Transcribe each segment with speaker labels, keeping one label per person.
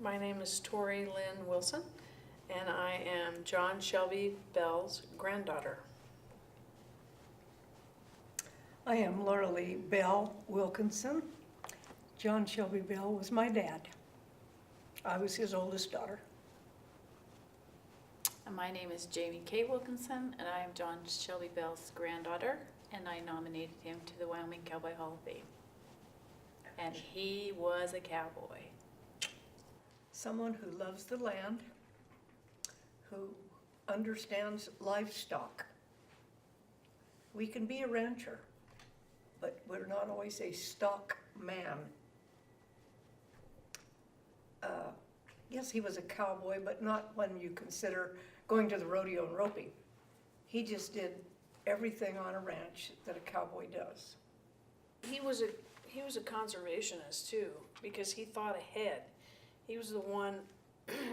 Speaker 1: My name is Tori Lynn Wilson, and I am John Shelby Bell's granddaughter.
Speaker 2: I am Laura Lee Bell Wilkinson. John Shelby Bell was my dad. I was his oldest daughter.
Speaker 3: And my name is Jamie K. Wilkinson, and I am John Shelby Bell's granddaughter, and I nominated him to the Wyoming Cowboy Hall of Fame. And he was a cowboy.
Speaker 2: Someone who loves the land, who understands livestock. We can be a rancher, but we're not always a stock man. Yes, he was a cowboy, but not when you consider going to the rodeo and roping. He just did everything on a ranch that a cowboy does.
Speaker 1: He was a conservationist too, because he thought ahead. He was the one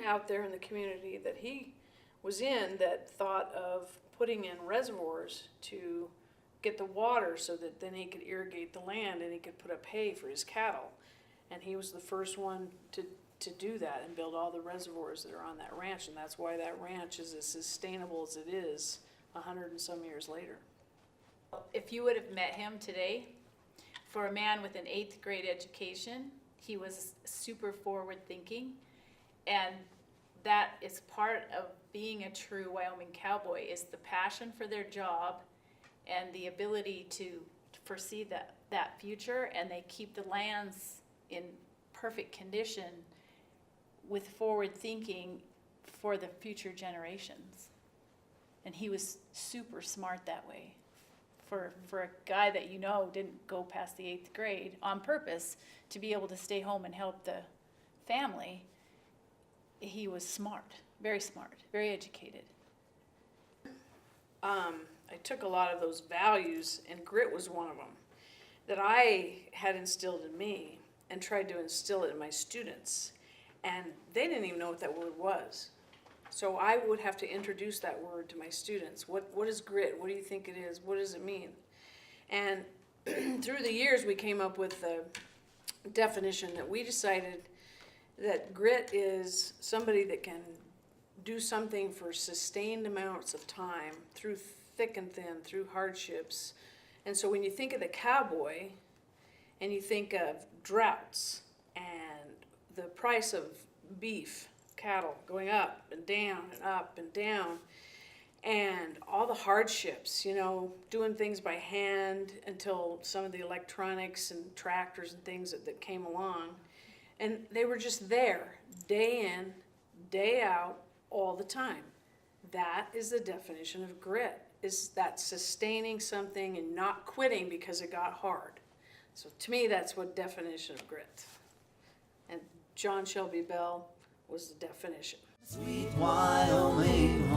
Speaker 1: out there in the community that he was in that thought of putting in reservoirs to get the water so that then he could irrigate the land and he could put up hay for his cattle. And he was the first one to do that and build all the reservoirs that are on that ranch, and that's why that ranch is as sustainable as it is 100 and some years later.
Speaker 3: If you would have met him today, for a man with an 8th grade education, he was super forward thinking, and that is part of being a true Wyoming cowboy, is the passion for their job and the ability to foresee that future, and they keep the lands in perfect condition with forward thinking for the future generations. And he was super smart that way. For a guy that didn't go past the 8th grade on purpose to be able to stay home and help the family, he was smart, very educated.
Speaker 1: I took a lot of those values, and grit was one of them, that I had instilled in me and tried to instill it in my students. And they didn't even know what that word was. So I would have to introduce that word to my students. What is grit? What do you think it is? What does it mean? And through the years, we came up with the definition that we decided that grit is somebody that can do something for sustained amounts of time, through thick and thin, through hardships. And so when you think of the cowboy, and you think of droughts, and the price of beef, cattle going up and down and up and down, and all the hardships, doing things by hand until some of the electronics and tractors and things that came along. And they were just there, day in, day out, all the time. That is the definition of grit, is that sustaining something and not quitting because it got hard. So to me, that's what definition of grit. And John Shelby Bell was the definition.
Speaker 4: Sweet Wyoming